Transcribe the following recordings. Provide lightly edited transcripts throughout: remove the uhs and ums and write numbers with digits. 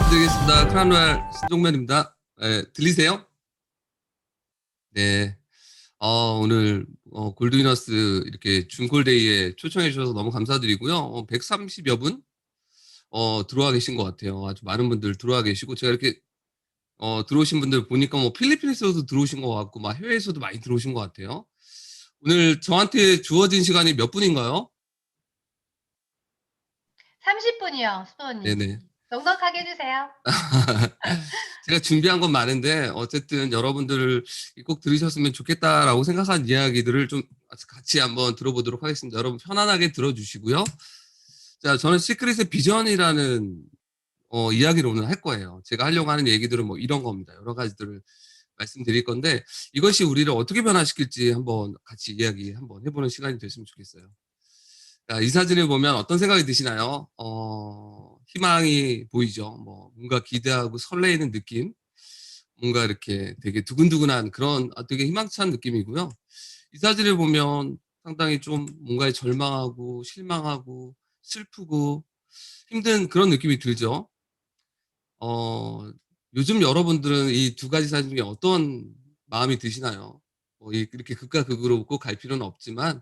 말씀드리겠습니다. 크라누알 신종면입니다. 들리세요? 네. 오늘 골드위너스 이렇게 준콜데이에 초청해 주셔서 너무 감사드리고요. 130여 분 들어와 계신 것 같아요. 아주 많은 분들 들어와 계시고 제가 이렇게 들어오신 분들 보니까 뭐 필리핀에서도 들어오신 것 같고 막 해외에서도 많이 들어오신 것 같아요. 오늘 저한테 주어진 시간이 몇 분인가요? 30분이요, 수도님. 네네. 넉넉하게 해주세요. 제가 준비한 건 많은데 어쨌든 여러분들 꼭 들으셨으면 좋겠다라고 생각한 이야기들을 좀 같이 한번 들어보도록 하겠습니다. 여러분 편안하게 들어주시고요. 자, 저는 시크릿의 비전이라는 이야기를 오늘 할 거예요. 제가 하려고 하는 얘기들은 뭐 이런 겁니다. 여러 가지들을 말씀드릴 건데 이것이 우리를 어떻게 변화시킬지 한번 같이 이야기 한번 해보는 시간이 됐으면 좋겠어요. 자, 이 사진을 보면 어떤 생각이 드시나요? 희망이 보이죠. 뭐 뭔가 기대하고 설레이는 느낌, 뭔가 이렇게 되게 두근두근한 그런 되게 희망찬 느낌이고요. 이 사진을 보면 상당히 좀 뭔가에 절망하고 실망하고 슬프고 힘든 그런 느낌이 들죠. 어, 요즘 여러분들은 이 두 가지 사진 중에 어떤 마음이 드시나요? 이렇게 극과 극으로 꼭 갈 필요는 없지만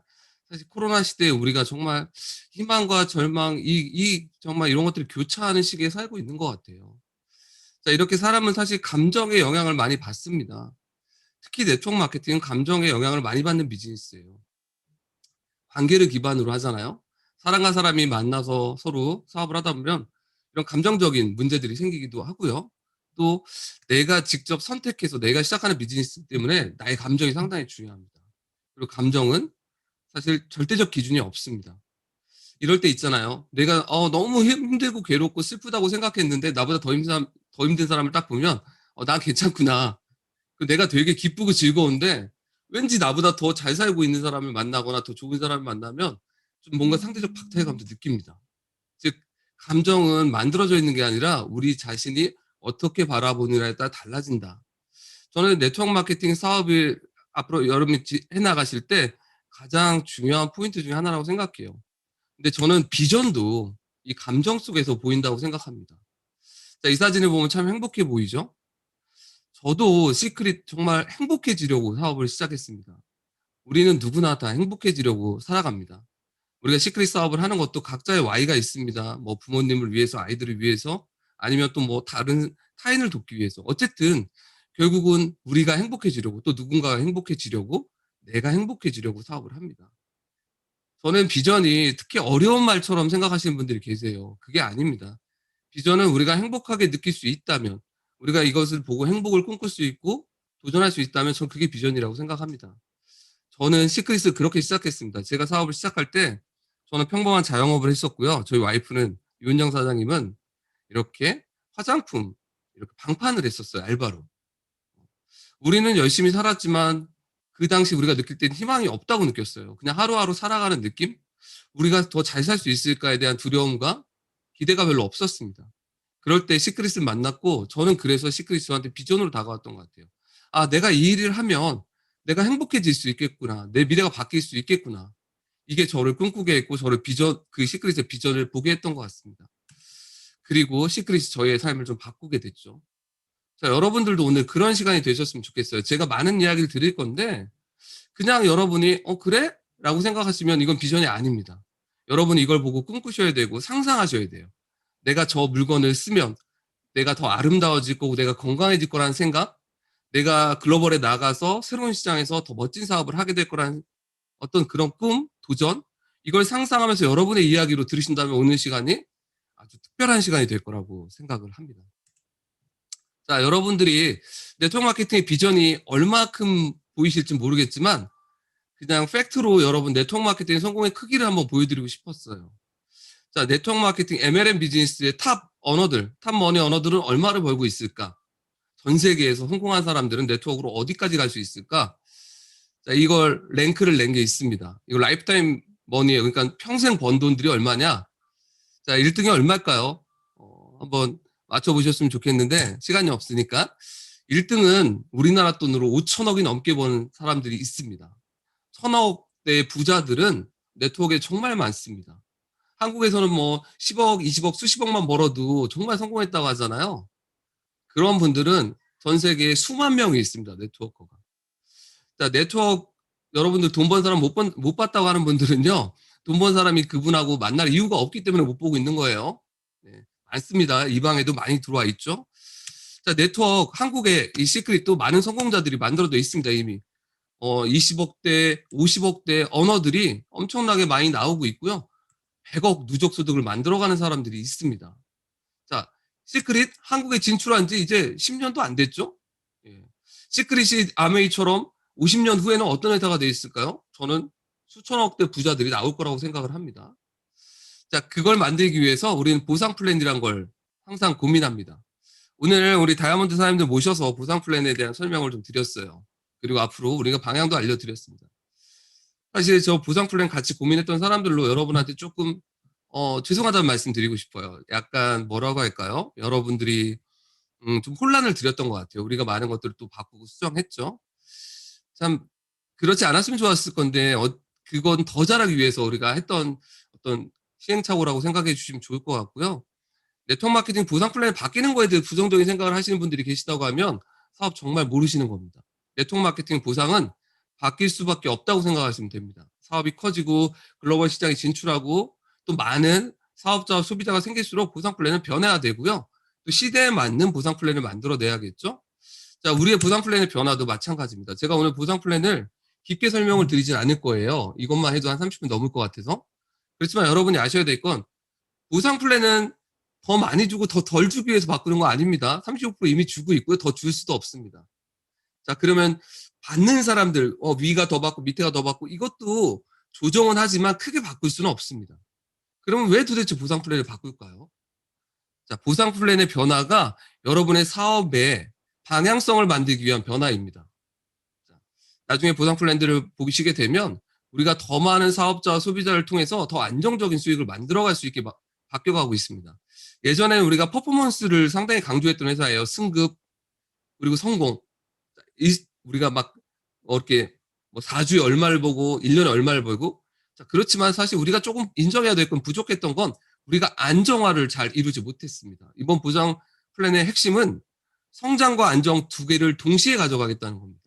사실 코로나 시대에 우리가 정말 희망과 절망, 정말 이런 것들이 교차하는 시기에 살고 있는 것 같아요. 자, 이렇게 사람은 사실 감정의 영향을 많이 받습니다. 특히 네트워크 마케팅은 감정의 영향을 많이 받는 비즈니스예요. 관계를 기반으로 하잖아요. 사람과 사람이 만나서 서로 사업을 하다 보면 이런 감정적인 문제들이 생기기도 하고요. 또 내가 직접 선택해서 내가 시작하는 비즈니스 때문에 나의 감정이 상당히 중요합니다. 그리고 감정은 사실 절대적 기준이 없습니다. 이럴 때 있잖아요. 내가 너무 힘들고 괴롭고 슬프다고 생각했는데 나보다 더 힘든 사람을 딱 보면 난 괜찮구나. 내가 되게 기쁘고 즐거운데 왠지 나보다 더 잘 살고 있는 사람을 만나거나 더 좋은 사람을 만나면 좀 뭔가 상대적 박탈감도 느낍니다. 즉 감정은 만들어져 있는 게 아니라 우리 자신이 어떻게 바라보느냐에 따라 달라진다. 저는 네트워크 마케팅 사업을 앞으로 여러분이 해나가실 때 가장 중요한 포인트 중에 하나라고 생각해요. 근데 저는 비전도 이 감정 속에서 보인다고 생각합니다. 자, 이 사진을 보면 참 행복해 보이죠? 저도 시크릿 정말 행복해지려고 사업을 시작했습니다. 우리는 누구나 다 행복해지려고 살아갑니다. 우리가 시크릿 사업을 하는 것도 각자의 Y가 있습니다. 뭐 부모님을 위해서, 아이들을 위해서, 아니면 또 뭐 다른 타인을 돕기 위해서. 어쨌든 결국은 우리가 행복해지려고 또 누군가가 행복해지려고 내가 행복해지려고 사업을 합니다. 저는 비전이 특히 어려운 말처럼 생각하시는 분들이 계세요. 그게 아닙니다. 비전은 우리가 행복하게 느낄 수 있다면, 우리가 이것을 보고 행복을 꿈꿀 수 있고 도전할 수 있다면 전 그게 비전이라고 생각합니다. 저는 시크릿을 그렇게 시작했습니다. 제가 사업을 시작할 때 저는 평범한 자영업을 했었고요. 저희 와이프는 유은정 사장님은 이렇게 화장품 이렇게 방판을 했었어요. 알바로. 우리는 열심히 살았지만 그 당시 우리가 느낄 땐 희망이 없다고 느꼈어요. 그냥 하루하루 살아가는 느낌? 우리가 더 잘 살 수 있을까에 대한 두려움과 기대가 별로 없었습니다. 그럴 때 시크릿을 만났고 저는 그래서 시크릿이 저한테 비전으로 다가왔던 것 같아요. 아, 내가 이 일을 하면 내가 행복해질 수 있겠구나. 내 미래가 바뀔 수 있겠구나. 이게 저를 꿈꾸게 했고 저를 그 시크릿의 비전을 보게 했던 것 같습니다. 그리고 시크릿이 저의 삶을 좀 바꾸게 됐죠. 자, 여러분들도 오늘 그런 시간이 되셨으면 좋겠어요. 제가 많은 이야기를 드릴 건데 그냥 여러분이 그래? 라고 생각하시면 이건 비전이 아닙니다. 여러분이 이걸 보고 꿈꾸셔야 되고 상상하셔야 돼요. 내가 저 물건을 쓰면 내가 더 아름다워질 거고 내가 건강해질 거라는 생각, 내가 글로벌에 나가서 새로운 시장에서 더 멋진 사업을 하게 될 거라는 어떤 그런 꿈, 도전, 이걸 상상하면서 여러분의 이야기로 들으신다면 오늘 시간이 아주 특별한 시간이 될 거라고 생각을 합니다. 자, 여러분들이 네트워크 마케팅의 비전이 얼마큼 보이실지 모르겠지만 그냥 팩트로 여러분 네트워크 마케팅 성공의 크기를 한번 보여드리고 싶었어요. 자, 네트워크 마케팅 MLM 비즈니스의 탑 언어들, 탑 머니 언어들은 얼마를 벌고 있을까? 전 세계에서 성공한 사람들은 네트워크로 어디까지 갈 수 있을까? 자, 이걸 랭크를 낸 게 있습니다. 이거 라이프타임 머니예요. 그러니까 평생 번 돈들이 얼마냐? 자, 1등이 얼마일까요? 한번 맞춰보셨으면 좋겠는데 시간이 없으니까 1등은 우리나라 돈으로 5천억이 넘게 버는 사람들이 있습니다. 천억대 부자들은 네트워크에 정말 많습니다. 한국에서는 뭐 10억, 20억, 수십억만 벌어도 정말 성공했다고 하잖아요. 그런 분들은 전 세계에 수만 명이 있습니다. 네트워커가. 자, 네트워크 여러분들 돈 번 사람 못 봤다고 하는 분들은요. 돈 번 사람이 그분하고 만날 이유가 없기 때문에 못 보고 있는 거예요. 네, 많습니다. 이 방에도 많이 들어와 있죠. 자, 네트워크 한국에 이 시크릿도 많은 성공자들이 만들어져 있습니다. 이미 20억대, 50억대 언어들이 엄청나게 많이 나오고 있고요. 100억 누적 소득을 만들어가는 사람들이 있습니다. 자, 시크릿 한국에 진출한 지 이제 10년도 안 됐죠? 예. 시크릿이 아메이처럼 50년 후에는 어떤 회사가 돼 있을까요? 저는 수천억대 부자들이 나올 거라고 생각을 합니다. 자, 그걸 만들기 위해서 우리는 보상 플랜이란 걸 항상 고민합니다. 오늘 우리 다이아몬드 사장님들 모셔서 보상 플랜에 대한 설명을 좀 드렸어요. 그리고 앞으로 우리가 방향도 알려드렸습니다. 사실 저 보상 플랜 같이 고민했던 사람들로 여러분한테 조금 죄송하다는 말씀 드리고 싶어요. 약간 뭐라고 할까요? 여러분들이 좀 혼란을 드렸던 것 같아요. 우리가 많은 것들을 또 바꾸고 수정했죠. 참 그렇지 않았으면 좋았을 건데 그건 더 잘하기 위해서 우리가 했던 어떤 시행착오라고 생각해 주시면 좋을 것 같고요. 네트워크 마케팅 보상 플랜이 바뀌는 거에 대해 부정적인 생각을 하시는 분들이 계시다고 하면 사업 정말 모르시는 겁니다. 네트워크 마케팅 보상은 바뀔 수밖에 없다고 생각하시면 됩니다. 사업이 커지고 글로벌 시장에 진출하고 또 많은 사업자와 소비자가 생길수록 보상 플랜은 변해야 되고요. 또 시대에 맞는 보상 플랜을 만들어내야겠죠. 자, 우리의 보상 플랜의 변화도 마찬가지입니다. 제가 오늘 보상 플랜을 깊게 설명을 드리진 않을 거예요. 이것만 해도 한 30분 넘을 것 같아서. 그렇지만 여러분이 아셔야 될 건 보상 플랜은 더 많이 주고 더 덜 주기 위해서 바꾸는 거 아닙니다. 35% 이미 주고 있고요. 더 줄 수도 없습니다. 자, 그러면 받는 사람들, 위가 더 받고 밑에가 더 받고 이것도 조정은 하지만 크게 바꿀 수는 없습니다. 그러면 왜 도대체 보상 플랜을 바꿀까요? 자, 보상 플랜의 변화가 여러분의 사업의 방향성을 만들기 위한 변화입니다. 자, 나중에 보상 플랜들을 보시게 되면 우리가 더 많은 사업자와 소비자를 통해서 더 안정적인 수익을 만들어갈 수 있게 바뀌어가고 있습니다. 예전에는 우리가 퍼포먼스를 상당히 강조했던 회사예요. 승급, 그리고 성공. 우리가 막 이렇게 뭐 4주에 얼마를 보고 1년에 얼마를 벌고 자, 그렇지만 사실 우리가 조금 인정해야 될 건 부족했던 건 우리가 안정화를 잘 이루지 못했습니다. 이번 보상 플랜의 핵심은 성장과 안정 두 개를 동시에 가져가겠다는 겁니다.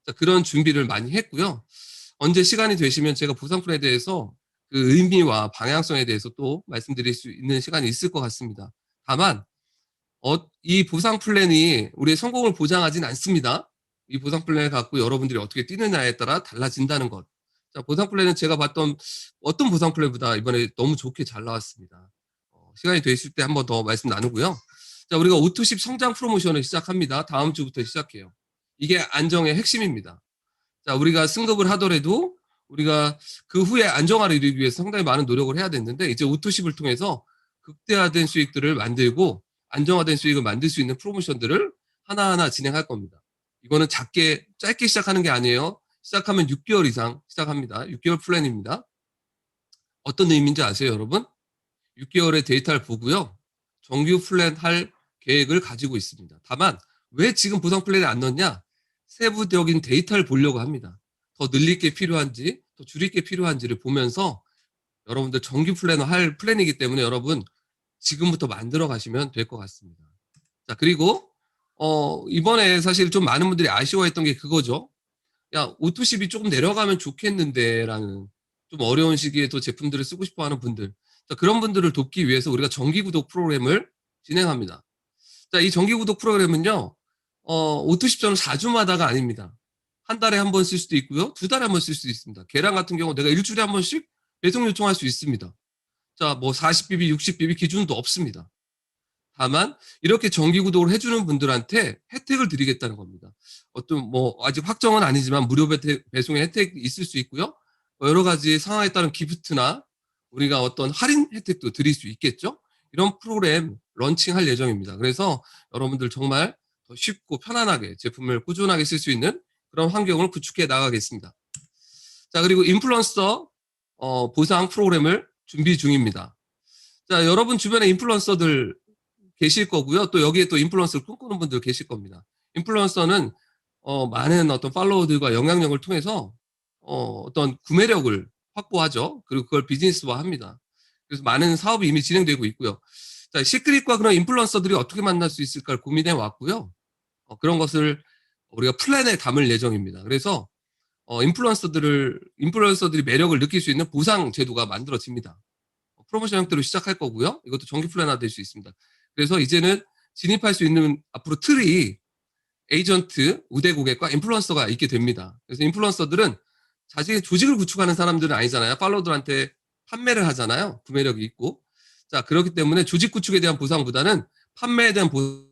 자, 그런 준비를 많이 했고요. 언제 시간이 되시면 제가 보상 플랜에 대해서 그 의미와 방향성에 대해서 또 말씀드릴 수 있는 시간이 있을 것 같습니다. 다만 이 보상 플랜이 우리의 성공을 보장하진 않습니다. 이 보상 플랜을 갖고 여러분들이 어떻게 뛰느냐에 따라 달라진다는 것. 자, 보상 플랜은 제가 봤던 어떤 보상 플랜보다 이번에 너무 좋게 잘 나왔습니다. 시간이 되실 때 한 번 더 말씀 나누고요. 자, 우리가 오토십 성장 프로모션을 시작합니다. 다음 주부터 시작해요. 이게 안정의 핵심입니다. 자, 우리가 승급을 하더라도 우리가 그 후에 안정화를 이루기 위해서 상당히 많은 노력을 해야 됐는데 이제 오토십을 통해서 극대화된 수익들을 만들고 안정화된 수익을 만들 수 있는 프로모션들을 하나하나 진행할 겁니다. 이거는 짧게 시작하는 게 아니에요. 시작하면 6개월 이상 시작합니다. 6개월 플랜입니다. 어떤 의미인지 아세요, 여러분? 6개월의 데이터를 보고요. 정규 플랜 할 계획을 가지고 있습니다. 다만 왜 지금 보상 플랜에 안 넣냐? 세부적인 데이터를 보려고 합니다. 더 늘릴 게 필요한지, 더 줄일 게 필요한지를 보면서 여러분들 정규 플랜을 할 플랜이기 때문에 여러분 지금부터 만들어 가시면 될 것 같습니다. 자, 그리고 이번에 사실 좀 많은 분들이 아쉬워했던 게 그거죠. 야, 오토십이 조금 내려가면 좋겠는데 라는 좀 어려운 시기에 또 제품들을 쓰고 싶어 하는 분들. 자, 그런 분들을 돕기 위해서 우리가 정기 구독 프로그램을 진행합니다. 자, 이 정기 구독 프로그램은요. 오토십 저는 4주마다가 아닙니다. 한 달에 한 번 쓸 수도 있고요. 2달에 한 번 쓸 수도 있습니다. 계란 같은 경우 내가 일주일에 한 번씩 배송 요청할 수 있습니다. 자, 뭐 40BB, 60BB 기준도 없습니다. 다만 이렇게 정기 구독을 해주는 분들한테 혜택을 드리겠다는 겁니다. 어떤 뭐 아직 확정은 아니지만 무료 배송의 혜택이 있을 수 있고요. 여러 가지 상황에 따른 기프트나 우리가 어떤 할인 혜택도 드릴 수 있겠죠. 이런 프로그램 런칭할 예정입니다. 그래서 여러분들 정말 더 쉽고 편안하게 제품을 꾸준하게 쓸 수 있는 그런 환경을 구축해 나가겠습니다. 자, 그리고 인플루언서 보상 프로그램을 준비 중입니다. 자, 여러분 주변에 인플루언서들 계실 거고요. 또 여기에 또 인플루언서를 꿈꾸는 분들 계실 겁니다. 인플루언서는 많은 어떤 팔로워들과 영향력을 통해서 어떤 구매력을 확보하죠. 그리고 그걸 비즈니스화 합니다. 그래서 많은 사업이 이미 진행되고 있고요. 자, 시크릿과 그런 인플루언서들이 어떻게 만날 수 있을까를 고민해 왔고요. 그런 것을 우리가 플랜에 담을 예정입니다. 그래서 인플루언서들이 매력을 느낄 수 있는 보상 제도가 만들어집니다. 프로모션 형태로 시작할 거고요. 이것도 정기 플랜화 될 수 있습니다. 그래서 이제는 진입할 수 있는 앞으로 틀이 에이전트, 우대 고객과 인플루언서가 있게 됩니다. 그래서 인플루언서들은 자신의 조직을 구축하는 사람들은 아니잖아요. 팔로워들한테 판매를 하잖아요. 구매력이 있고. 자, 그렇기 때문에 조직 구축에 대한 보상보다는 판매에 대한 보상은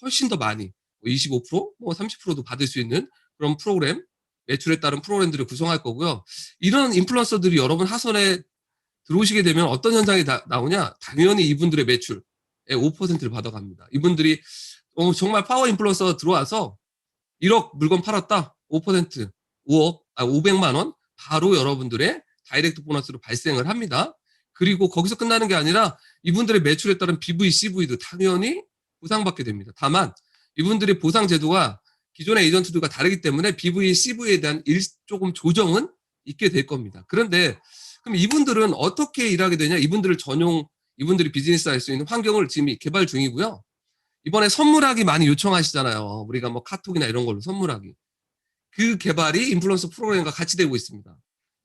훨씬 더 많이 25%, 뭐 30%도 받을 수 있는 그런 프로그램, 매출에 따른 프로그램들을 구성할 거고요. 이런 인플루언서들이 여러분 하선에 들어오시게 되면 어떤 현상이 나오냐? 당연히 이분들의 매출의 5%를 받아갑니다. 이분들이 정말 파워 인플루언서가 들어와서 1억 물건 팔았다. 5%, 500만 원 바로 여러분들의 다이렉트 보너스로 발생을 합니다. 그리고 거기서 끝나는 게 아니라 이분들의 매출에 따른 BV, CV도 당연히 보상받게 됩니다. 다만 이분들의 보상 제도가 기존의 에이전트들과 다르기 때문에 BV, CV에 대한 조금 조정은 있게 될 겁니다. 그런데 그럼 이분들은 어떻게 일하게 되냐? 이분들이 비즈니스 할 수 있는 환경을 지금 개발 중이고요. 이번에 선물하기 많이 요청하시잖아요. 우리가 뭐 카톡이나 이런 걸로 선물하기. 그 개발이 인플루언서 프로그램과 같이 되고 있습니다.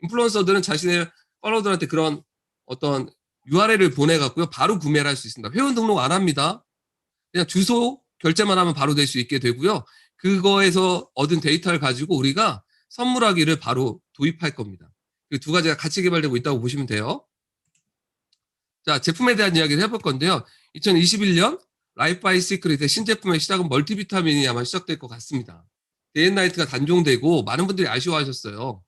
인플루언서들은 자신의 팔로워들한테 그런 어떤 URL을 보내갖고요. 바로 구매를 할 수 있습니다. 회원 등록 안 합니다. 그냥 주소 결제만 하면 바로 될 수 있게 되고요. 그거에서 얻은 데이터를 가지고 우리가 선물하기를 바로 도입할 겁니다. 그 두 가지가 같이 개발되고 있다고 보시면 돼요. 자, 제품에 대한 이야기를 해볼 건데요. 2021년 라이프 바이 시크릿의 신제품의 시작은 멀티비타민이 아마 시작될 것 같습니다. 데이앤나이트가 단종되고 많은 분들이 아쉬워하셨어요.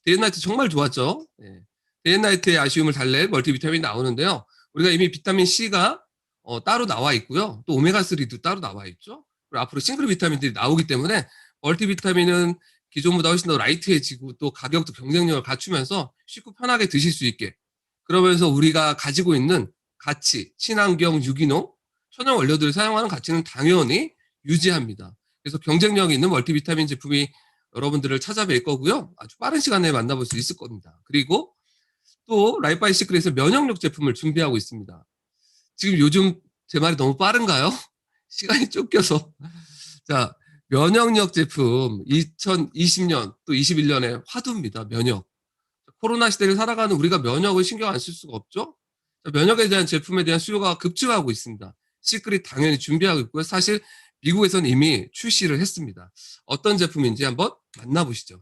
데이앤나이트 정말 좋았죠. 네. 데이앤나이트의 아쉬움을 달랠 멀티비타민이 나오는데요. 우리가 이미 비타민 C가 따로 나와 있고요. 또 오메가3도 따로 나와 있죠. 그리고 앞으로 싱글 비타민들이 나오기 때문에 멀티비타민은 기존보다 훨씬 더 라이트해지고 또 가격도 경쟁력을 갖추면서 쉽고 편하게 드실 수 있게, 그러면서 우리가 가지고 있는 가치, 친환경, 유기농, 천연 원료들을 사용하는 가치는 당연히 유지합니다. 그래서 경쟁력 있는 멀티비타민 제품이 여러분들을 찾아뵐 거고요. 아주 빠른 시간 내에 만나볼 수 있을 겁니다. 그리고 또 라이프 바이 시크릿에서 면역력 제품을 준비하고 있습니다. 지금 요즘 제 말이 너무 빠른가요? 시간이 쫓겨서. 자, 면역력 제품 2020년 또 21년에 화두입니다. 면역. 코로나 시대를 살아가는 우리가 면역을 신경 안 쓸 수가 없죠. 면역에 대한 제품에 대한 수요가 급증하고 있습니다. 시크릿 당연히 준비하고 있고요. 사실 미국에서는 이미 출시를 했습니다. 어떤 제품인지 한번 만나보시죠.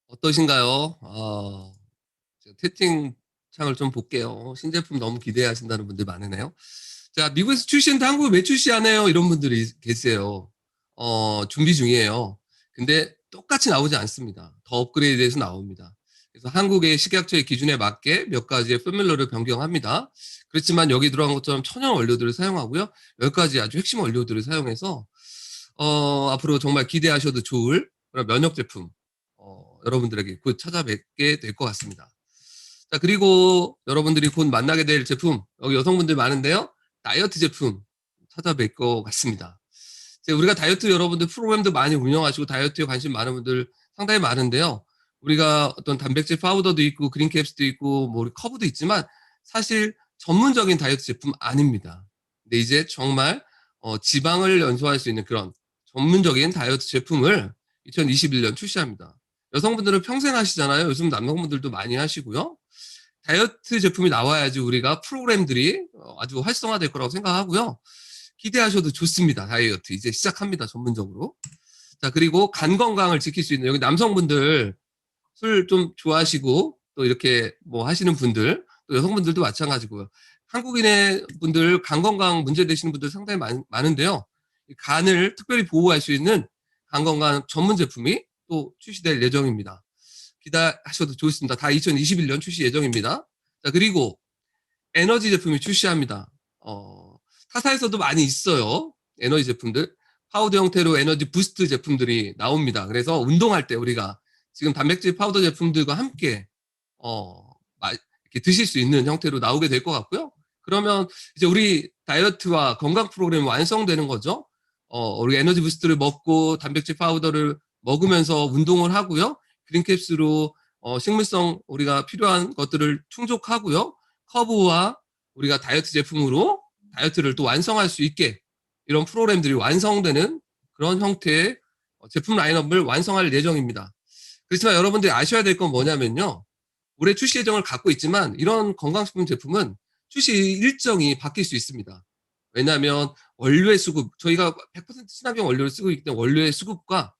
어떠신가요? 채팅창을 좀 볼게요. 신제품 너무 기대하신다는 분들 많으네요. 자, 미국에서 출시했는데 한국에 왜 출시 안 해요? 이런 분들이 계세요. 준비 중이에요. 근데 똑같이 나오지 않습니다. 더 업그레이드해서 나옵니다. 그래서 한국의 식약처의 기준에 맞게 몇 가지의 포뮬러를 변경합니다. 그렇지만 여기 들어간 것처럼 천연 원료들을 사용하고요. 몇 가지 아주 핵심 원료들을 사용해서 앞으로 정말 기대하셔도 좋을 그런 면역 제품 여러분들에게 곧 찾아뵙게 될 것 같습니다. 자, 그리고 여러분들이 곧 만나게 될 제품, 여기 여성분들 많은데요. 다이어트 제품 찾아뵐 것 같습니다. 우리가 다이어트 여러분들 프로그램도 많이 운영하시고 다이어트에 관심 많은 분들 상당히 많은데요. 우리가 어떤 단백질 파우더도 있고 그린캡스도 있고 뭐 우리 커브도 있지만 사실 전문적인 다이어트 제품 아닙니다. 근데 이제 정말 지방을 연소할 수 있는 그런 전문적인 다이어트 제품을 2021년 출시합니다. 여성분들은 평생 하시잖아요. 요즘 남성분들도 많이 하시고요. 다이어트 제품이 나와야지 우리가 프로그램들이 아주 활성화될 거라고 생각하고요. 기대하셔도 좋습니다. 다이어트 이제 시작합니다. 전문적으로. 자, 그리고 간 건강을 지킬 수 있는 여기 남성분들 술 좀 좋아하시고 또 이렇게 뭐 하시는 분들 또 여성분들도 마찬가지고요. 한국인의 분들 간 건강 문제 되시는 분들 상당히 많은데요. 간을 특별히 보호할 수 있는 간 건강 전문 제품이 또 출시될 예정입니다. 기대하셔도 좋습니다. 다 2021년 출시 예정입니다. 자, 그리고 에너지 제품이 출시합니다. 타사에서도 많이 있어요. 에너지 제품들. 파우더 형태로 에너지 부스트 제품들이 나옵니다. 그래서 운동할 때 우리가 지금 단백질 파우더 제품들과 함께 이렇게 드실 수 있는 형태로 나오게 될 것 같고요. 그러면 이제 우리 다이어트와 건강 프로그램이 완성되는 거죠. 우리 에너지 부스트를 먹고 단백질 파우더를 먹으면서 운동을 하고요. 그린캡스로 식물성 우리가 필요한 것들을 충족하고요. 커브와 우리가 다이어트 제품으로 다이어트를 또 완성할 수 있게 이런 프로그램들이 완성되는 그런 형태의 제품 라인업을 완성할 예정입니다. 그렇지만 여러분들이 아셔야 될 건 뭐냐면요. 올해 출시 예정을 갖고 있지만 이런 건강식품 제품은 출시 일정이 바뀔 수 있습니다. 왜냐하면 원료의 수급, 저희가 100% 친환경 원료를 쓰고 있기 때문에 원료의 수급과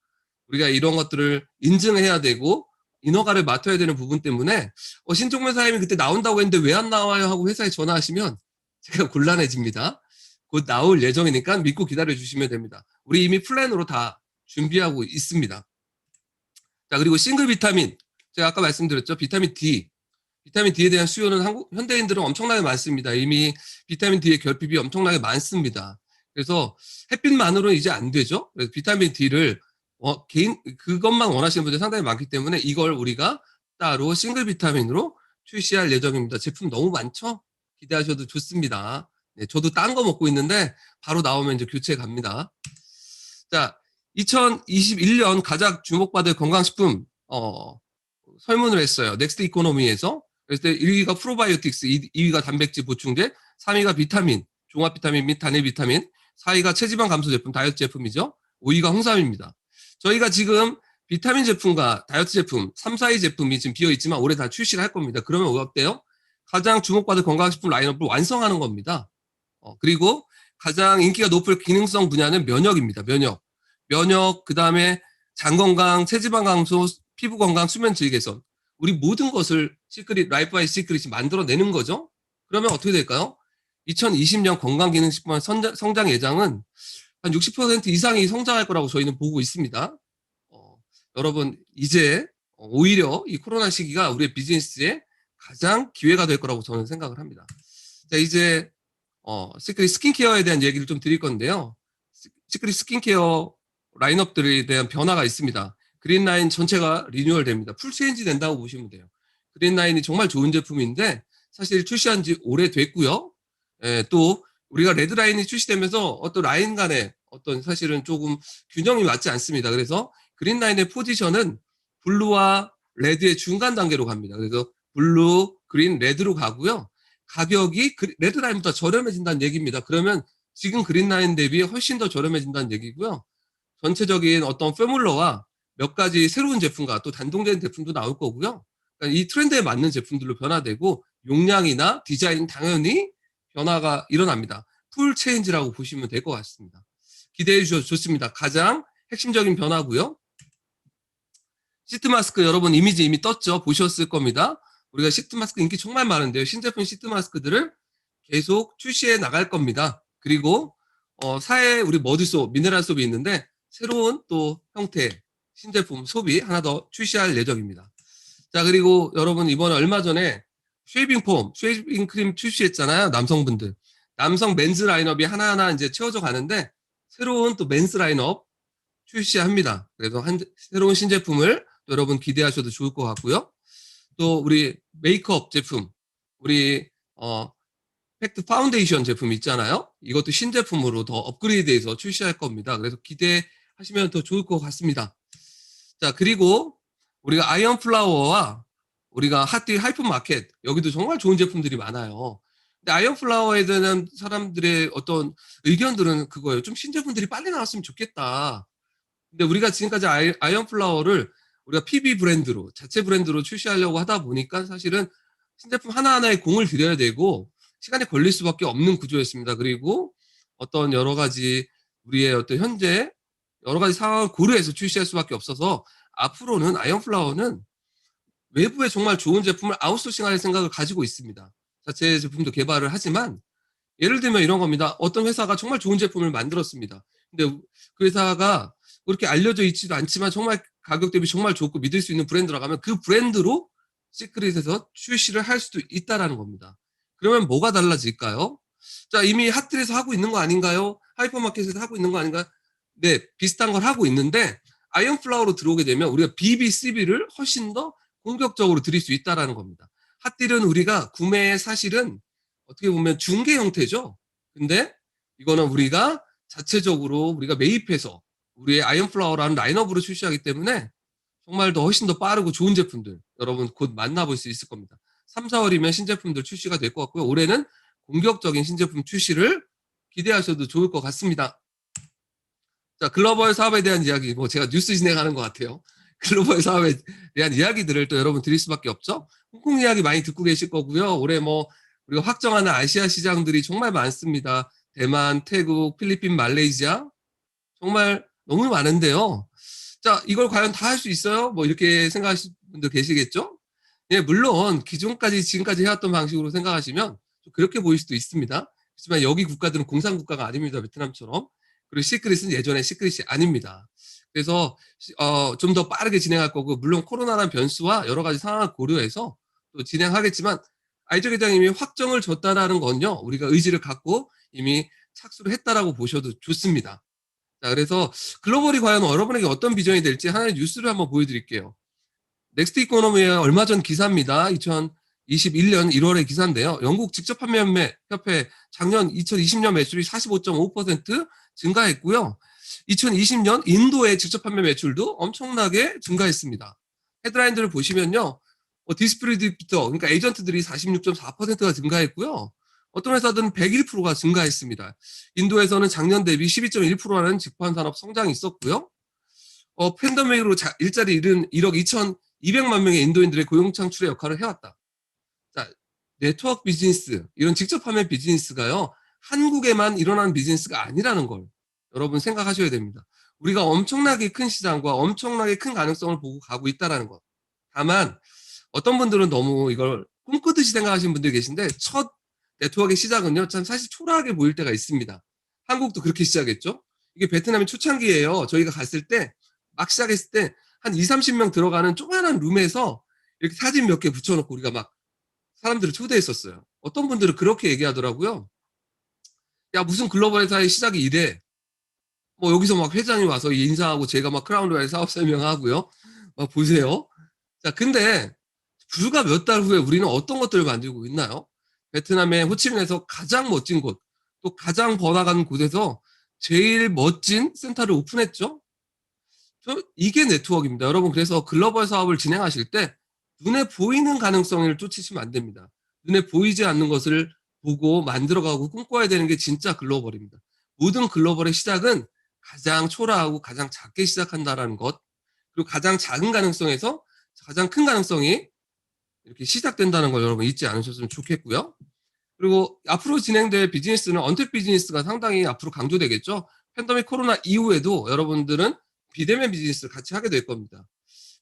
우리가 이런 것들을 인증해야 되고 인허가를 맡아야 되는 부분 때문에 신종면 사장님이 그때 나온다고 했는데 왜 안 나와요 하고 회사에 전화하시면 제가 곤란해집니다. 곧 나올 예정이니까 믿고 기다려 주시면 됩니다. 우리 이미 플랜으로 다 준비하고 있습니다. 자, 그리고 싱글 비타민. 제가 아까 말씀드렸죠. 비타민 D. 비타민 D에 대한 수요는 현대인들은 엄청나게 많습니다. 이미 비타민 D의 결핍이 엄청나게 많습니다. 그래서 햇빛만으로는 이제 안 되죠. 그래서 비타민 D를 그것만 원하시는 분들이 상당히 많기 때문에 이걸 우리가 따로 싱글 비타민으로 출시할 예정입니다. 제품 너무 많죠? 기대하셔도 좋습니다. 네, 저도 딴 거 먹고 있는데 바로 나오면 이제 교체 갑니다. 자, 2021년 가장 주목받을 건강식품 설문을 했어요. 넥스트 이코노미에서. 그래서 1위가 프로바이오틱스, 2위가 단백질 보충제, 3위가 비타민, 종합 비타민 및 단일 비타민, 4위가 체지방 감소 제품, 다이어트 제품이죠. 5위가 홍삼입니다. 저희가 지금 비타민 제품과 다이어트 제품, 3, 4위 제품이 지금 비어 있지만 올해 다 출시를 할 겁니다. 그러면 어때요? 가장 주목받을 건강식품 라인업을 완성하는 겁니다. 그리고 가장 인기가 높을 기능성 분야는 면역입니다. 면역, 그 다음에 장 건강, 체지방 감소, 피부 건강, 수면 질 개선. 우리 모든 것을 라이프 바이 시크릿이 만들어내는 거죠. 그러면 어떻게 될까요? 2020년 건강기능식품 성장 예상은 한 60% 이상이 성장할 거라고 저희는 보고 있습니다. 여러분, 이제 오히려 이 코로나 시기가 우리의 비즈니스에 가장 기회가 될 거라고 저는 생각을 합니다. 자, 이제 시크릿 스킨케어에 대한 얘기를 좀 드릴 건데요. 시크릿 스킨케어 라인업들에 대한 변화가 있습니다. 그린라인 전체가 리뉴얼 됩니다. 풀 체인지 된다고 보시면 돼요. 그린라인이 정말 좋은 제품인데 사실 출시한 지 오래됐고요. 또 우리가 레드라인이 출시되면서 어떤 라인 간에 어떤 사실은 조금 균형이 맞지 않습니다. 그래서 그린라인의 포지션은 블루와 레드의 중간 단계로 갑니다. 그래서 블루, 그린, 레드로 가고요. 가격이 레드라인보다 저렴해진다는 얘기입니다. 그러면 지금 그린라인 대비 훨씬 더 저렴해진다는 얘기고요. 전체적인 어떤 포뮬러와 몇 가지 새로운 제품과 또 단동적인 제품도 나올 거고요. 그러니까 이 트렌드에 맞는 제품들로 변화되고 용량이나 디자인 당연히 변화가 일어납니다. 풀 체인지라고 보시면 될 것 같습니다. 기대해 주셔도 좋습니다. 가장 핵심적인 변화고요. 시트 마스크 여러분 이미지 이미 떴죠? 보셨을 겁니다. 우리가 시트 마스크 인기 정말 많은데요. 신제품 시트 마스크들을 계속 출시해 나갈 겁니다. 그리고 사회 우리 머드소, 미네랄 솝이 있는데 새로운 또 형태 신제품 솝이 하나 더 출시할 예정입니다. 자, 그리고 여러분 이번에 얼마 전에 쉐이빙 폼, 쉐이빙 크림 출시했잖아요. 남성분들. 남성 맨즈 라인업이 하나하나 이제 채워져 가는데 새로운 또 맨스 라인업 출시합니다. 그래서 새로운 신제품을 여러분 기대하셔도 좋을 것 같고요. 또 우리 메이크업 제품, 우리 팩트 파운데이션 제품 있잖아요. 이것도 신제품으로 더 업그레이드해서 출시할 겁니다. 그래서 기대하시면 더 좋을 것 같습니다. 자, 그리고 우리가 아이언 플라워와 우리가 핫딜 하이퍼마켓 여기도 정말 좋은 제품들이 많아요. 근데 아이언 플라워에 대한 사람들의 어떤 의견들은 그거예요. 좀 신제품들이 빨리 나왔으면 좋겠다. 근데 우리가 지금까지 아이언 플라워를 우리가 PB 브랜드로 자체 브랜드로 출시하려고 하다 보니까 사실은 신제품 하나하나에 공을 들여야 되고 시간이 걸릴 수밖에 없는 구조였습니다. 그리고 어떤 여러 가지 우리의 어떤 현재 여러 가지 상황을 고려해서 출시할 수밖에 없어서 앞으로는 아이언 플라워는 외부에 정말 좋은 제품을 아웃소싱할 생각을 가지고 있습니다. 자체 제품도 개발을 하지만 예를 들면 이런 겁니다. 어떤 회사가 정말 좋은 제품을 만들었습니다. 근데 그 회사가 그렇게 알려져 있지도 않지만 정말 가격 대비 정말 좋고 믿을 수 있는 브랜드라고 하면 그 브랜드로 시크릿에서 출시를 할 수도 있다라는 겁니다. 그러면 뭐가 달라질까요? 자, 이미 핫딜에서 하고 있는 거 아닌가요? 하이퍼마켓에서 하고 있는 거 아닌가? 네, 비슷한 걸 하고 있는데 아이언 플라워로 들어오게 되면 우리가 BBCB를 훨씬 더 공격적으로 드릴 수 있다라는 겁니다. 핫딜은 우리가 구매의 사실은 어떻게 보면 중개 형태죠. 근데 이거는 우리가 자체적으로 우리가 매입해서 우리의 아이언 플라워라는 라인업으로 출시하기 때문에 정말 더 훨씬 더 빠르고 좋은 제품들 여러분 곧 만나볼 수 있을 겁니다. 3, 4월이면 신제품들 출시가 될 것 같고요. 올해는 공격적인 신제품 출시를 기대하셔도 좋을 것 같습니다. 자, 글로벌 사업에 대한 이야기, 뭐 제가 뉴스 진행하는 것 같아요. 글로벌 사업에 대한 이야기들을 또 여러분 드릴 수밖에 없죠. 홍콩 이야기 많이 듣고 계실 거고요. 올해 뭐 우리가 확정하는 아시아 시장들이 정말 많습니다. 대만, 태국, 필리핀, 말레이시아 정말 너무 많은데요. 자, 이걸 과연 다 할 수 있어요? 뭐 이렇게 생각하시는 분들 계시겠죠? 예, 물론 기존까지 지금까지 해왔던 방식으로 생각하시면 좀 그렇게 보일 수도 있습니다. 하지만 여기 국가들은 공산국가가 아닙니다. 베트남처럼. 그리고 시크릿은 예전에 시크릿이 아닙니다. 그래서 좀 더 빠르게 진행할 거고 물론 코로나라는 변수와 여러 가지 상황을 고려해서 또 진행하겠지만 아이저 회장님이 확정을 줬다라는 건요. 우리가 의지를 갖고 이미 착수를 했다라고 보셔도 좋습니다. 자, 그래서 글로벌이 과연 여러분에게 어떤 비전이 될지 하나의 뉴스를 한번 보여드릴게요. 넥스트 이코노미의 얼마 전 기사입니다. 2021년 1월의 기사인데요. 영국 직접 판매 협회 작년 2020년 매출이 45.5% 증가했고요. 2020년 인도의 직접 판매 매출도 엄청나게 증가했습니다. 헤드라인들을 보시면요. 디스트리뷰터, 그러니까 에이전트들이 46.4%가 증가했고요. 어떤 회사들은 101%가 증가했습니다. 인도에서는 작년 대비 12.1%라는 직관 산업 성장이 있었고요. 팬데믹으로 일자리 잃은 1억 2,200만 명의 인도인들의 고용 창출의 역할을 해왔다. 자, 네트워크 비즈니스, 이런 직접 판매 비즈니스가요, 한국에만 일어나는 비즈니스가 아니라는 걸 여러분 생각하셔야 됩니다. 우리가 엄청나게 큰 시장과 엄청나게 큰 가능성을 보고 가고 있다는 것. 다만 어떤 분들은 너무 이걸 꿈꾸듯이 생각하시는 분들이 계신데 첫 네트워크의 시작은요, 참 사실 초라하게 보일 때가 있습니다. 한국도 그렇게 시작했죠. 이게 베트남의 초창기예요. 저희가 갔을 때 막 시작했을 때 한 2, 30명 들어가는 조그마한 룸에서 이렇게 사진 몇 개 붙여놓고 우리가 막 사람들을 초대했었어요. 어떤 분들은 그렇게 얘기하더라고요. 야, 무슨 글로벌 회사의 시작이 이래. 뭐 여기서 막 회장이 와서 인사하고 제가 막 크라운로얄 사업 설명하고요. 막 보세요. 자, 근데 불과 몇 달 후에 우리는 어떤 것들을 만들고 있나요? 베트남의 호치민에서 가장 멋진 곳, 또 가장 번화가는 곳에서 제일 멋진 센터를 오픈했죠. 이게 네트워크입니다. 여러분, 그래서 글로벌 사업을 진행하실 때 눈에 보이는 가능성을 쫓으시면 안 됩니다. 눈에 보이지 않는 것을 보고 만들어가고 꿈꿔야 되는 게 진짜 글로벌입니다. 모든 글로벌의 시작은 가장 초라하고 가장 작게 시작한다라는 것, 그리고 가장 작은 가능성에서 가장 큰 가능성이 이렇게 시작된다는 걸 여러분 잊지 않으셨으면 좋겠고요. 그리고 앞으로 진행될 비즈니스는 언택 비즈니스가 상당히 앞으로 강조되겠죠. 팬데믹 코로나 이후에도 여러분들은 비대면 비즈니스를 같이 하게 될 겁니다.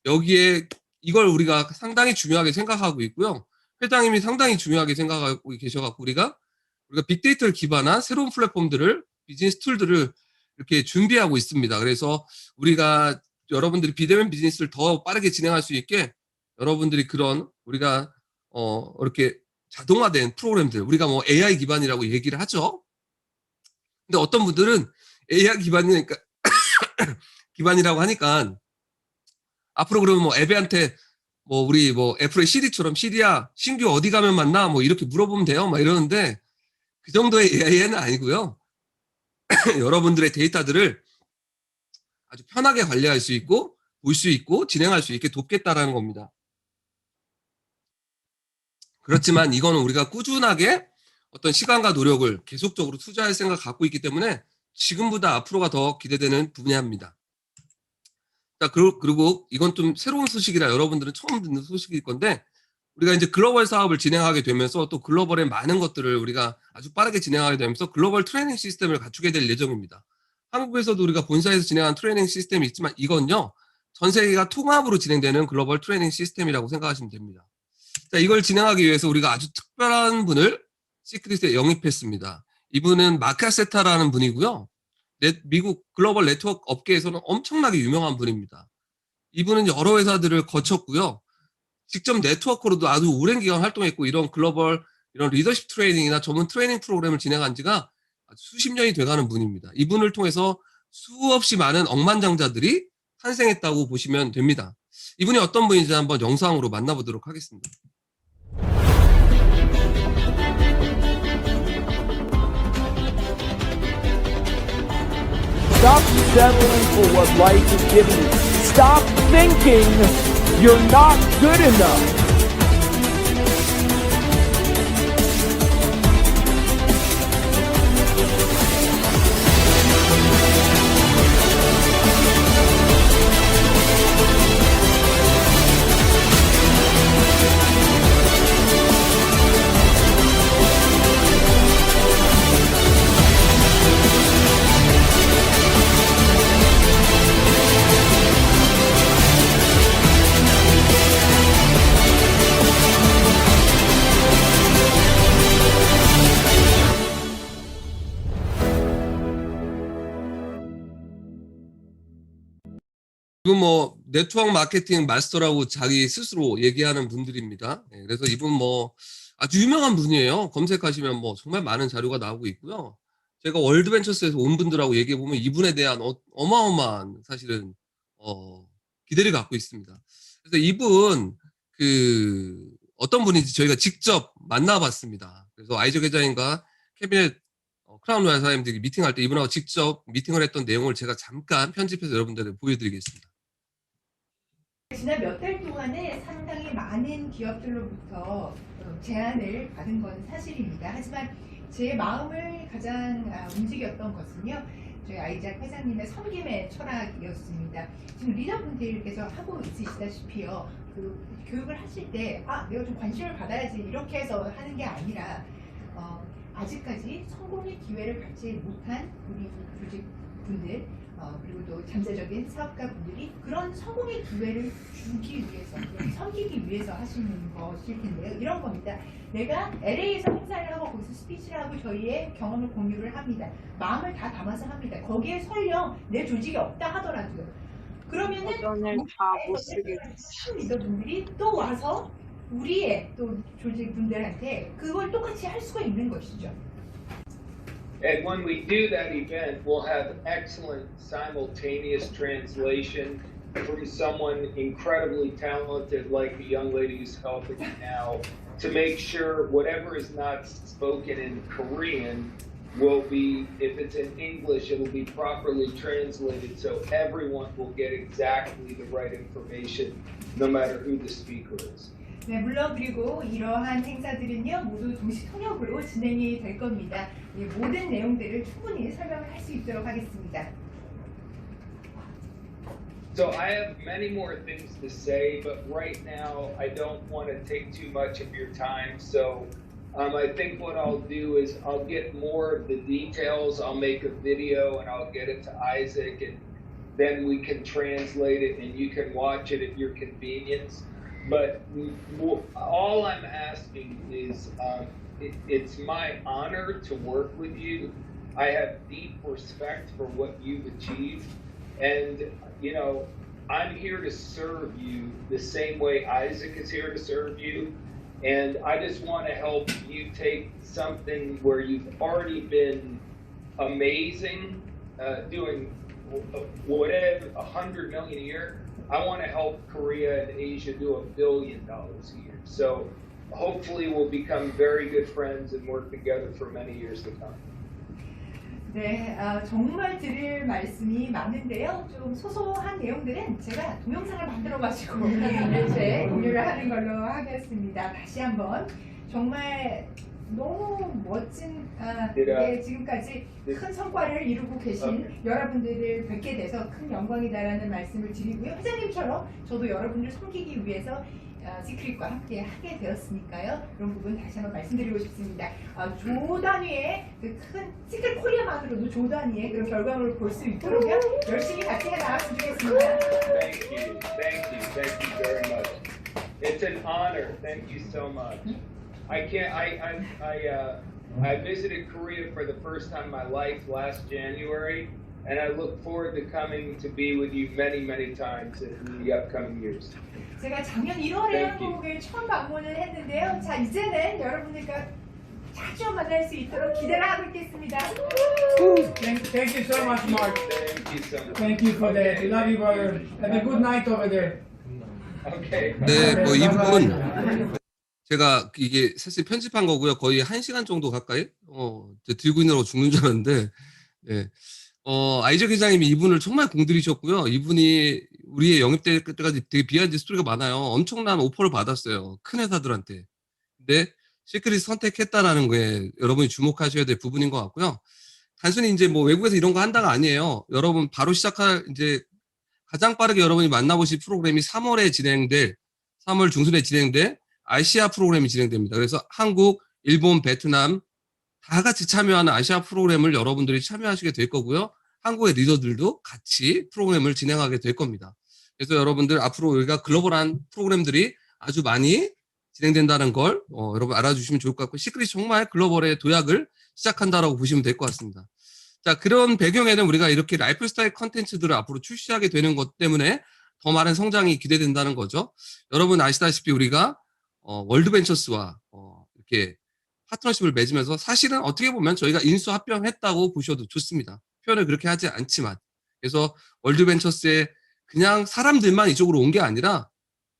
여기에 이걸 우리가 상당히 중요하게 생각하고 있고요. 회장님이 상당히 중요하게 생각하고 계셔갖고 우리가 빅데이터를 기반한 새로운 플랫폼들을 비즈니스 툴들을 이렇게 준비하고 있습니다. 그래서 우리가 여러분들이 비대면 비즈니스를 더 빠르게 진행할 수 있게 여러분들이 그런 우리가 이렇게 자동화된 프로그램들, 우리가 뭐 AI 기반이라고 얘기를 하죠. 근데 어떤 분들은 AI 기반이니까 기반이라고 하니까 앞으로 그러면 뭐 앱한테 뭐 우리 뭐 애플의 시리처럼 시리야 신규 어디 가면 만나 뭐 이렇게 물어보면 돼요 막 이러는데 그 정도의 AI는 아니고요. 여러분들의 데이터들을 아주 편하게 관리할 수 있고 볼 수 있고 진행할 수 있게 돕겠다라는 겁니다. 그렇지만 이거는 우리가 꾸준하게 어떤 시간과 노력을 계속적으로 투자할 생각 갖고 있기 때문에 지금보다 앞으로가 더 기대되는 분야입니다. 자, 그리고 이건 좀 새로운 소식이라 여러분들은 처음 듣는 소식일 건데, 우리가 이제 글로벌 사업을 진행하게 되면서 또 글로벌의 많은 것들을 우리가 아주 빠르게 진행하게 되면서 글로벌 트레이닝 시스템을 갖추게 될 예정입니다. 한국에서도 우리가 본사에서 진행한 트레이닝 시스템이 있지만 이건요, 전 세계가 통합으로 진행되는 글로벌 트레이닝 시스템이라고 생각하시면 됩니다. 자, 이걸 진행하기 위해서 우리가 아주 특별한 분을 시크릿에 영입했습니다. 이분은 마카세타라는 분이고요. 미국 글로벌 네트워크 업계에서는 엄청나게 유명한 분입니다. 이분은 여러 회사들을 거쳤고요. 직접 네트워크로도 아주 오랜 기간 활동했고, 이런 글로벌 이런 리더십 트레이닝이나 전문 트레이닝 프로그램을 진행한 지가 수십 년이 돼가는 분입니다. 이분을 통해서 수없이 많은 억만장자들이 탄생했다고 보시면 됩니다. 이분이 어떤 분인지 한번 영상으로 만나보도록 하겠습니다. Stop settling for what life is giving you. Stop thinking you're not good enough. 지금 뭐 네트워크 마케팅 마스터라고 자기 스스로 얘기하는 분들입니다. 네, 그래서 이분 뭐 아주 유명한 분이에요. 검색하시면 뭐 정말 많은 자료가 나오고 있고요. 제가 월드벤처스에서 온 분들하고 얘기해 보면 이분에 대한 어마어마한 사실은 기대를 갖고 있습니다. 그래서 이분 어떤 분인지 저희가 직접 만나봤습니다. 그래서 아이작 회장님과 캐비넷 크라운 로얄 사장님들이 미팅할 때 이분하고 직접 미팅을 했던 내용을 제가 잠깐 편집해서 여러분들에게 보여드리겠습니다. 지난 몇 달 동안에 상당히 많은 기업들로부터 제안을 받은 건 사실입니다. 하지만 제 마음을 가장 움직였던 것은요, 저희 아이작 회장님의 섬김의 철학이었습니다. 지금 리더분들께서 하고 있으시다시피요, 교육을 하실 때 내가 좀 관심을 받아야지 이렇게 해서 하는 게 아니라 아직까지 성공의 기회를 갖지 못한 우리 조직분들, 그리고 또 잠재적인 사업가분들이 그런 성공의 기회를 주기 위해서, 섬기기 위해서 하시는 것일 텐데요. 이런 겁니다. 내가 LA에서 행사를 하고 거기서 스피치를 하고 저희의 경험을 공유를 합니다. 마음을 다 담아서 합니다. 거기에 설령 내 조직이 없다 하더라도요. 그러면은 리더분들이 또 와서 우리의 또 조직분들한테 그걸 똑같이 할 수가 있는 것이죠. And when we do that event, we'll have excellent simultaneous translation from someone incredibly talented like the young lady who's helping me now to make sure whatever is not spoken in Korean will be, if it's in English, it will be properly translated so everyone will get exactly the right information no matter who the speaker is. 네, 물론 그리고 이러한 행사들은요 모두 동시 통역으로 진행이 될 겁니다. 모든 내용들을 충분히 설명을 할 수 있도록 하겠습니다. So I have many more things to say, but right now I don't want to take too much of your time. So I think what I'll do is I'll get more of the details. I'll make a video and I'll get it to Isaac, and then we can translate it and you can watch it at your convenience. But all I'm asking is it's my honor to work with you. I have deep respect for what you've achieved. And, you know, I'm here to serve you the same way Isaac is here to serve you. And I just want to help you take something where you've already been amazing, doing whatever, 100 million a year. I want to help Korea and Asia do $1 billion a year. So hopefully we'll become very good friends and work together for many years to come. 네, 정말 드릴 말씀이 많은데요. 좀 소소한 내용들은 제가 동영상을 만들어가지고 이제 공유를 하는 걸로 하겠습니다. 다시 한번 정말 너무 멋진 네, 지금까지 큰 성과를 이루고 계신 여러분들을 뵙게 돼서 큰 영광이다라는 말씀을 드리고요. 회장님처럼 저도 여러분을 섬기기 위해서 시크릿과 함께 하게 되었으니까요. 그런 부분 다시 한번 말씀드리고 싶습니다. 조 단위의 그 큰 시크릿 코리아만으로도 조 단위의 그런 결과물을 볼 수 있도록 열심히 같이 해나갔으면 좋겠습니다. Thank you, thank you, thank you very much. It's an honor. Thank you so much. I can't. I visited Korea for the first time in my life last January, and I look forward to coming to be with you many, many times in the upcoming years. 제가 작년 1월에 한국을 처음 방문을 했는데요. 자, 이제는 여러분들과 자주 만날 수 있도록 기대를 하고 있겠습니다. Thank you so much, Mark. Thank you so much. Thank you for that. We love you, brother. Have a good night over there. Okay. 네, 뭐 이 부분 제가 이게 사실 편집한 거고요. 거의 1시간 정도 가까이 들고 있느라고 죽는 줄 알았는데, 네. 아이저 기자님이 이분을 정말 공들이셨고요. 이분이 우리의 영입 때까지 되게 비하인드 스토리가 많아요. 엄청난 오퍼를 받았어요. 큰 회사들한테. 근데 시크릿 선택했다라는 거에 여러분이 주목하셔야 될 부분인 것 같고요. 단순히 이제 뭐 외국에서 이런 거 한다가 아니에요. 여러분 바로 시작할 이제 가장 빠르게 여러분이 만나보실 프로그램이 3월 중순에 진행될 아시아 프로그램이 진행됩니다. 그래서 한국, 일본, 베트남 다 같이 참여하는 아시아 프로그램을 여러분들이 참여하시게 될 거고요. 한국의 리더들도 같이 프로그램을 진행하게 될 겁니다. 그래서 여러분들 앞으로 우리가 글로벌한 프로그램들이 아주 많이 진행된다는 걸 여러분 알아주시면 좋을 것 같고, 시크릿이 정말 글로벌의 도약을 시작한다라고 보시면 될 것 같습니다. 자, 그런 배경에는 우리가 이렇게 라이프 스타일 컨텐츠들을 앞으로 출시하게 되는 것 때문에 더 많은 성장이 기대된다는 거죠. 여러분 아시다시피 우리가 월드벤처스와 이렇게 파트너십을 맺으면서 사실은 어떻게 보면 저희가 인수합병했다고 보셔도 좋습니다. 표현을 그렇게 하지 않지만. 그래서 월드벤처스에 그냥 사람들만 이쪽으로 온 게 아니라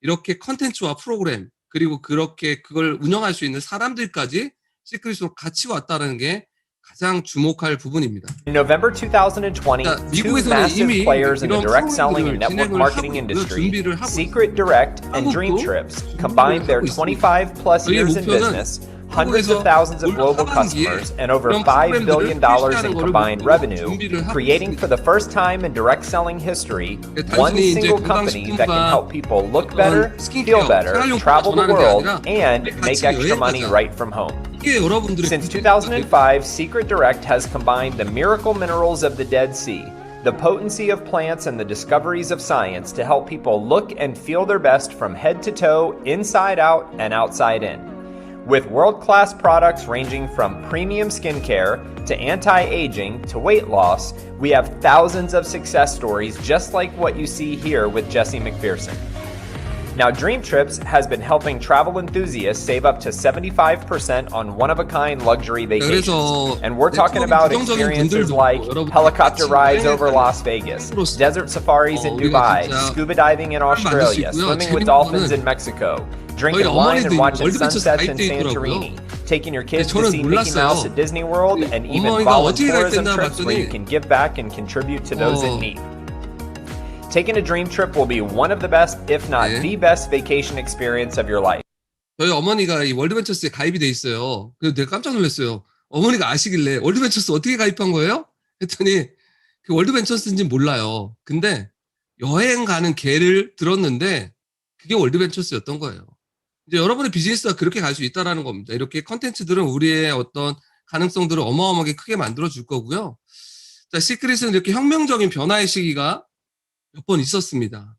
이렇게 컨텐츠와 프로그램 그리고 그렇게 그걸 운영할 수 있는 사람들까지 시크릿으로 같이 왔다는 게 가장 주목할 부분입니다. In November 2020, two massive players in the direct selling and network marketing industry, Secret Direct and Dream Trips, combined their 25-plus years in business, hundreds of thousands of global customers, and over $5 billion in combined revenue, creating for the first time in direct selling history, one single company that can help people look better, feel better, travel the world, and make extra money right from home. Since 2005, Secret Direct has combined the miracle minerals of the Dead Sea, the potency of plants, and the discoveries of science to help people look and feel their best from head to toe, inside out, and outside in. With world-class products ranging from premium skincare to anti-aging to weight loss, we have thousands of success stories just like what you see here with Jesse McPherson. Now, Dream Trips has been helping travel enthusiasts save up to 75% on one-of-a-kind luxury vacations. And we're talking about experiences like helicopter rides over Las Vegas, desert safaris in Dubai, scuba diving in Australia, swimming with dolphins in Mexico, drinking wine and watching sunsets in Santorini, taking your kids to see Mickey Mouse at Disney World, and even volunteerism trips where you can give back and contribute to those in need. Taking a dream trip will be one of the best, if not the best vacation experience of your life. 저희 어머니가 이 월드벤처스에 가입이 돼 있어요. 그래서 내가 깜짝 놀랐어요. 어머니가 아시길래 월드벤처스 어떻게 가입한 거예요? 했더니 그 월드벤처스인지 몰라요. 근데 여행 가는 계를 들었는데 그게 월드벤처스였던 거예요. 이제 여러분의 비즈니스가 그렇게 갈 수 있다라는 겁니다. 이렇게 컨텐츠들은 우리의 어떤 가능성들을 어마어마하게 크게 만들어 줄 거고요. 자, 시크릿은 이렇게 혁명적인 변화의 시기가 몇 번 있었습니다.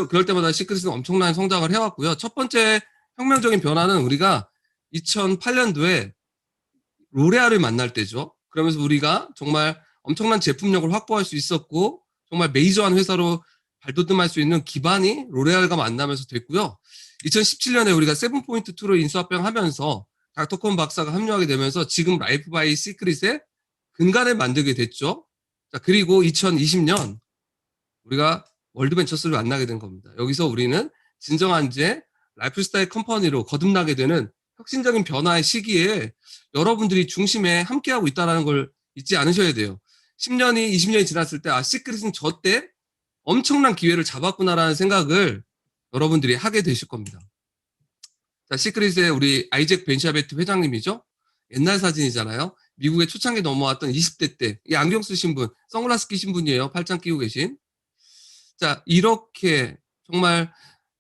그럴 때마다 시크릿은 엄청난 성장을 해왔고요. 첫 번째 혁명적인 변화는 우리가 2008년도에 로레알을 만날 때죠. 그러면서 우리가 정말 엄청난 제품력을 확보할 수 있었고 정말 메이저한 회사로 발돋움할 수 있는 기반이 로레알과 만나면서 됐고요. 2017년에 우리가 7.2로 인수합병하면서 닥터콘 박사가 합류하게 되면서 지금 라이프 바이 시크릿의 근간을 만들게 됐죠. 자, 그리고 2020년 우리가 월드벤처스를 만나게 된 겁니다. 여기서 우리는 진정한 이제 라이프스타일 컴퍼니로 거듭나게 되는 혁신적인 변화의 시기에 여러분들이 중심에 함께하고 있다는 걸 잊지 않으셔야 돼요. 10년이, 20년이 지났을 때, 시크릿은 저 때 엄청난 기회를 잡았구나라는 생각을 여러분들이 하게 되실 겁니다. 자, 시크릿의 우리 아이잭 벤샤베트 회장님이죠? 옛날 사진이잖아요. 미국에 초창기 넘어왔던 20대 때, 이 안경 쓰신 분, 선글라스 끼신 분이에요. 팔짱 끼고 계신. 자, 이렇게 정말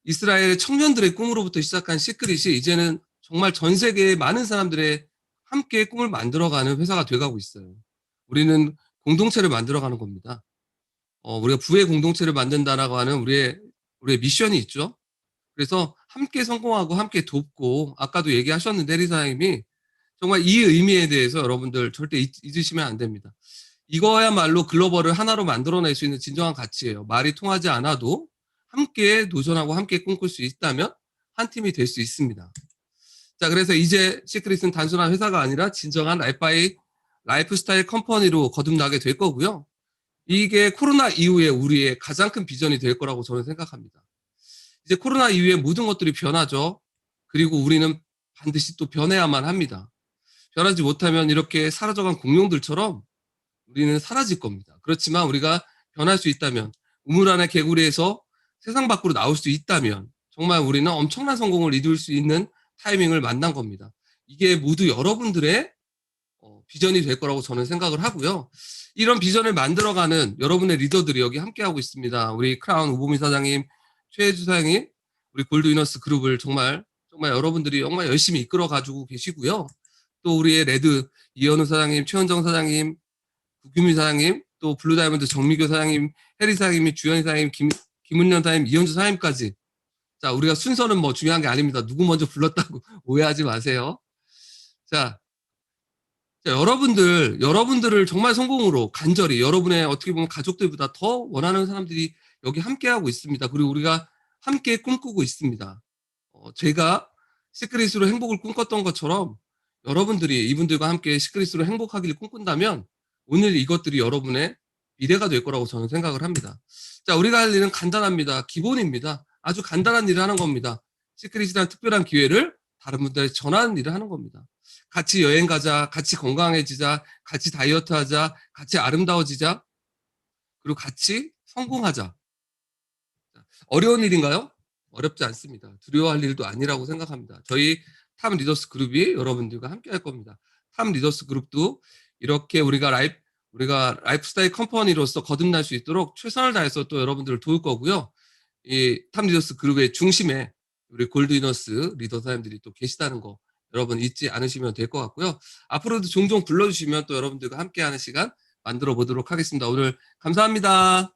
이스라엘 청년들의 꿈으로부터 시작한 시크릿이 이제는 정말 전 세계의 많은 사람들의 함께 꿈을 만들어가는 회사가 돼가고 있어요. 우리는 공동체를 만들어가는 겁니다. 우리가 부의 공동체를 만든다라고 하는 우리의 미션이 있죠. 그래서 함께 성공하고 함께 돕고, 아까도 얘기하셨는데, 혜리 사장님이 정말 이 의미에 대해서 여러분들 절대 잊으시면 안 됩니다. 이거야말로 글로벌을 하나로 만들어낼 수 있는 진정한 가치예요. 말이 통하지 않아도 함께 도전하고 함께 꿈꿀 수 있다면 한 팀이 될 수 있습니다. 자, 그래서 이제 시크릿은 단순한 회사가 아니라 진정한 라이프스타일 컴퍼니로 거듭나게 될 거고요. 이게 코로나 이후에 우리의 가장 큰 비전이 될 거라고 저는 생각합니다. 이제 코로나 이후에 모든 것들이 변하죠. 그리고 우리는 반드시 또 변해야만 합니다. 변하지 못하면 이렇게 사라져간 공룡들처럼 우리는 사라질 겁니다. 그렇지만 우리가 변할 수 있다면, 우물 안의 개구리에서 세상 밖으로 나올 수 있다면 정말 우리는 엄청난 성공을 이룰 수 있는 타이밍을 만난 겁니다. 이게 모두 여러분들의 비전이 될 거라고 저는 생각을 하고요. 이런 비전을 만들어가는 여러분의 리더들이 여기 함께하고 있습니다. 우리 크라운 우보미 사장님, 최혜주 사장님, 우리 골드위너스 그룹을 정말 여러분들이 정말 열심히 이끌어가지고 계시고요. 또 우리의 레드 이현우 사장님, 최은정 사장님, 구규미 사장님, 또 블루다이아몬드 정미교 사장님, 혜리 사장님, 주현희 사장님, 김은년 사장님, 이현주 사장님까지. 자, 우리가 순서는 뭐 중요한 게 아닙니다. 누구 먼저 불렀다고 오해하지 마세요. 자, 여러분들을 정말 성공으로 간절히 여러분의 어떻게 보면 가족들보다 더 원하는 사람들이 여기 함께하고 있습니다. 그리고 우리가 함께 꿈꾸고 있습니다. 제가 시크릿으로 행복을 꿈꿨던 것처럼 여러분들이 이분들과 함께 시크릿으로 행복하기를 꿈꾼다면 오늘 이것들이 여러분의 미래가 될 거라고 저는 생각을 합니다. 자, 우리가 할 일은 간단합니다. 기본입니다. 아주 간단한 일을 하는 겁니다. 시크릿이라는 특별한 기회를 다른 분들에게 전하는 일을 하는 겁니다. 같이 여행 가자, 같이 건강해지자, 같이 다이어트 하자, 같이 아름다워지자, 그리고 같이 성공하자. 어려운 일인가요? 어렵지 않습니다. 두려워할 일도 아니라고 생각합니다. 저희 탑 리더스 그룹이 여러분들과 함께 할 겁니다. 탑 리더스 그룹도 이렇게 우리가 라이프스타일 컴퍼니로서 거듭날 수 있도록 최선을 다해서 또 여러분들을 도울 거고요. 이 탑 리더스 그룹의 중심에 우리 골드위너스 리더 사람들이 또 계시다는 거 여러분 잊지 않으시면 될 것 같고요. 앞으로도 종종 불러주시면 또 여러분들과 함께하는 시간 만들어 보도록 하겠습니다. 오늘 감사합니다.